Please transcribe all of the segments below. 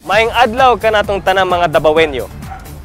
Maayong adlaw kanatong tanang mga Dabawenyo.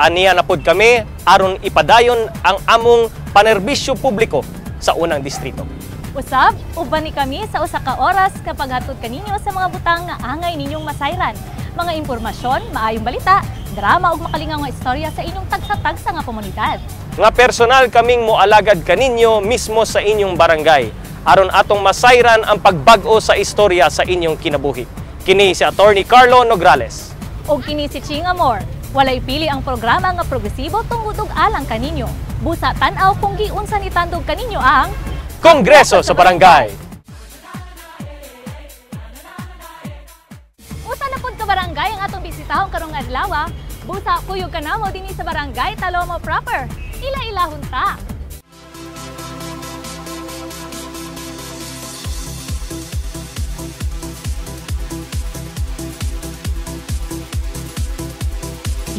Aniya na pod kami aron ipadayon ang among panerbisyo publiko sa unang distrito. Usab, uban ni kami sa usa ka oras kapag hatod kaninyo sa mga butang nga angay ninyong masayran. Mga impormasyon, maayong balita, drama ug makalingaw nga istorya sa inyong tagsa-tagsa nga komunidad. Nga personal kaming moalagad kaninyo mismo sa inyong barangay aron atong masayran ang pagbag-o sa istorya sa inyong kinabuhi. Kini si Attorney Carlo Nograles. O kini si Ching Amor. Walay pili ang programa nga progresibo tungod og alang kaninyo. Busa tan-aw kung giunsa ni tandog kaninyo ang Kongreso sa Barangay. Usa na pod ka barangay ang atong bisitahon karong adlaw. Busa kuyog kanamo dinhi sa Barangay Talomo proper. Ila-ilahon ta.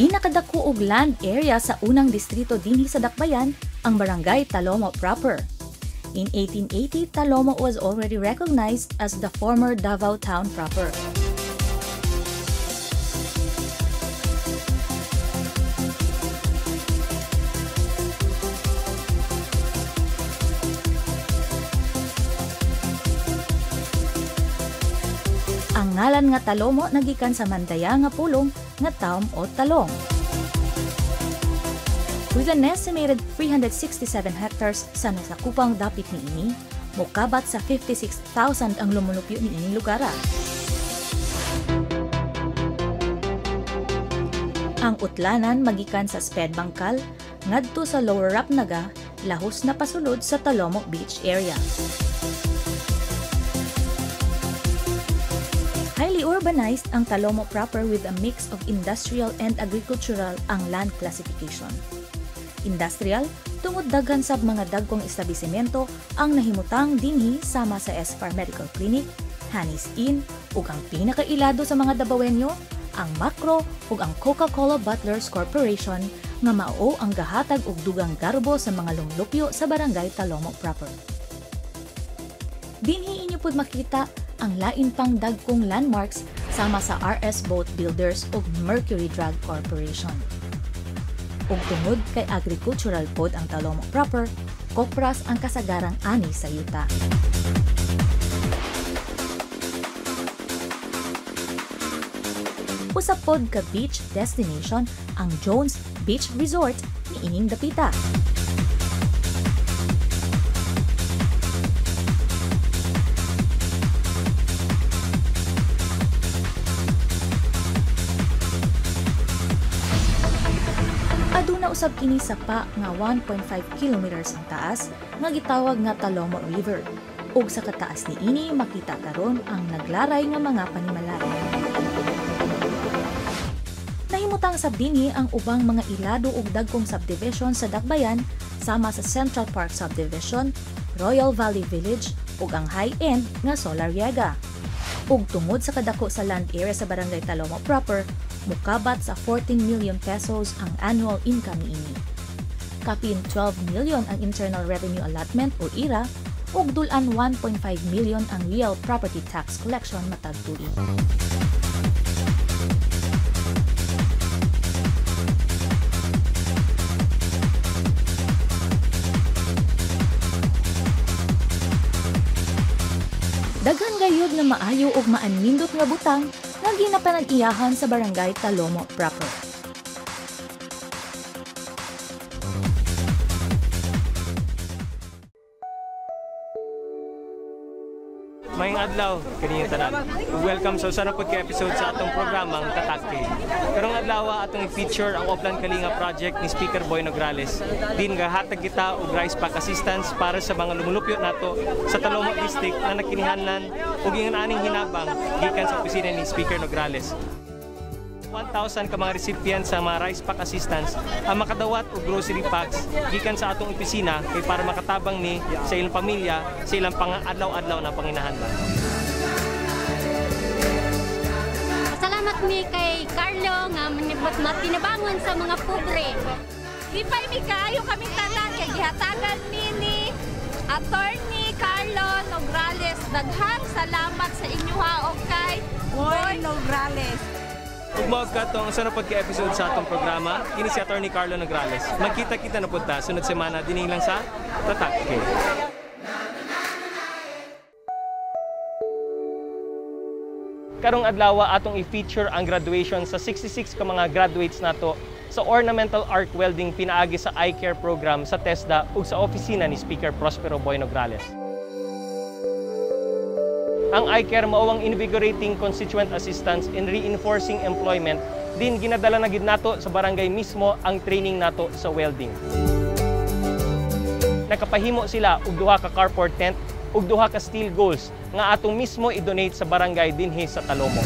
Pinakadako og land area sa unang distrito dinhi sa Dakbayan ang Barangay Talomo proper. In 1880, Talomo was already recognized as the former Davao town proper. Ang ngalan nga Talomo nagikan sa Mandaya nga pulong nga taom o talong. With an estimated 367 hectares sa nasakupang dapit niini, mokabat sa 56,000 ang lumulupyo niining lugara. Ang utlanan magikan sa Sped Bangkal ngadto sa Lower Rapnaga, lahos na pasulod sa Talomo Beach area. Highly urbanized ang Talomo proper with a mix of industrial and agricultural ang land classification. Industrial, tungod daghan sab mga dagkong establisimento ang nahimutang dinhi sama sa Espar Medical Clinic, Hanis Inn, ug ang pinakailado sa mga Dabawenyo, ang Macro ug ang Coca-Cola Bottlers Corporation nga mao ang gahatag og dugang garbo sa mga lumlupyo sa Barangay Talomo proper. Dinhi inyo pud makita ang lain pang dagkong landmarks sama sa RS Boat Builders ug Mercury Drug Corporation. Ug tungod kay agricultural pod ang Talomo proper, kopras ang kasagarang ani sa yuta. Usa pod ka beach destination ang Jones Beach Resort niining dapita. Aduna usab kini sa pa nga 1.5 kilometers ang taas nga gitawag nga Talomo River. Ug sa kataas niini makita karon ang naglaray nga mga panimalay. Nahimutang sab dinhi ang ubang mga ilado ug dagkong subdivision sa Dakbayan sama sa Central Park Subdivision, Royal Valley Village ug ang high-end nga Solariega. Ug tungod sa kadako sa land area sa Barangay Talomo proper, mukabat sa 14 million pesos ang annual income niini. Kapin 12 million ang Internal Revenue Allotment o IRA ug dulan 1.5 million ang real property tax collection matag tuig. Daghan gayud nga maayo ug maanindot nga butang nga ginapanag-iyahan sa Barangay Talomo proper. Maayong adlaw kaniya tanan. Welcome sa usa na pod ka episode sa atong programang Tatak. Karong adlaw atong i-feature ang Oplan Kalinga project ni Speaker Boy Nograles. Din nga hatag kita og rice pack assistance para sa mga lumulupyo nato sa Talomo District na nakinihanlan ug ingon aning hinabang gikan sa opisina ni Speaker Nograles. 1,000 ka mga recipients sa mga rice pack assistance ang makadawat og grocery packs gikan sa atong opisina kay para makatabang ni sa ilang pamilya sa ilang pang-adlaw-adlaw na panginahanglan. Salamat mi kay Carlo nga matinabangon sa mga pobre. Di pa mi kaayo kami tanan kay gihatagan ni Attorney Carlo Nograles. Daghang salamat sa inyo ha o kay Boy Nograles. Ug mao katong sa napod ka episode sa atong programa, kini si Attorney Carlo Nograles. Magkita-kita na pud ta sunod semana dinhi lang sa Tatak K. Karong adlaw atong i-feature ang graduation sa 66 ka mga graduates nato sa Ornamental Arc Welding pinaagi sa Eye Care program sa TESDA ug sa opisina ni Speaker Prospero Boy Nograles. Ang Eye Care mao ang invigorating constituent assistance in reinforcing employment, din ginadala na gid nato sa barangay mismo ang training nato sa welding. Nakapahimo sila og duha ka carport tent ug duha ka steel goals nga atong mismo i-donate sa barangay dinhi sa Talomo.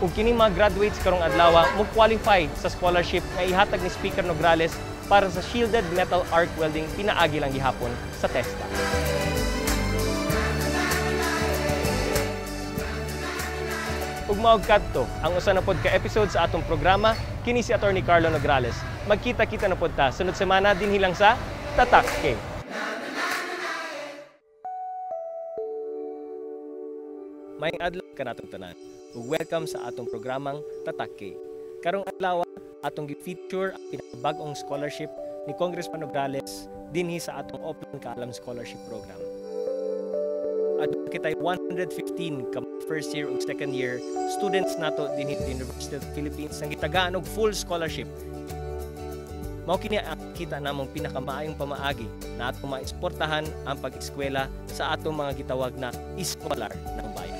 Ug kining mga graduates karong adlaw mo qualify sa scholarship nga ihatag ni Speaker Nograles para sa shielded metal arc welding pinaagi lang gihapon sa TESDA. Ug mao kadto ang usa na pod ka episode sa atong programa, kini si Attorney Carlo Nograles. Magkita-kita na pod ta sunod semana dinhi lang sa Tatak K. Maayong adlaw kanatong tanan. Ug welcome sa atong programang Tatak K. Karong adlaw atong gi-feature ang pinakabag-ong scholarship ni Congressman Nograles dinhi sa atong Oplan Kaalam Scholarship Program. Adto kitay 115 ka first year ug second year students nato dinhi sa University of the Philippines nga gitagaan og full scholarship. Mao kini ang kita namong pinakamaayong pamaagi na atong maeksportahan ang pag-eskwela sa atong mga gitawag na scholar ng bayan.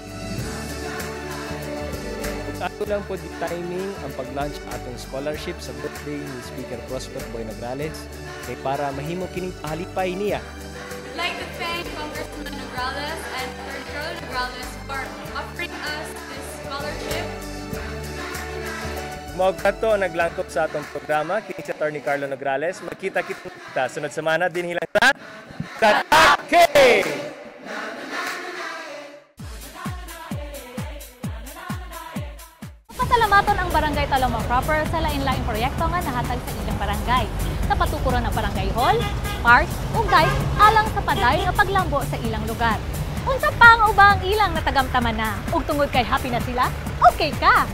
Ato lang po di timing ang pag-launch atong scholarship sa birthday ni Speaker Prospero Boy Nograles kay para mahimo kining pahalipay niya. I'd like to thank Congressman Nograles and Attorney Carlo Nograles for offering us this scholarship. Mao kadto naglangkop sa atong programa kini si Attorney Carlo Nograles. Magkita-kita sunod semana dinhi lang sa Tatak K. Pasalamaton ang Barangay Talomo proper sa lain-laing proyekto nga nahatag sa ilang barangay. Sa patukuran ng barangay hall, park, ug guide alang sa padayon nga paglambo sa ilang lugar. Unsa pa ang ubang ilang natagamtaman na ug tungod kay happy na sila, okay ka!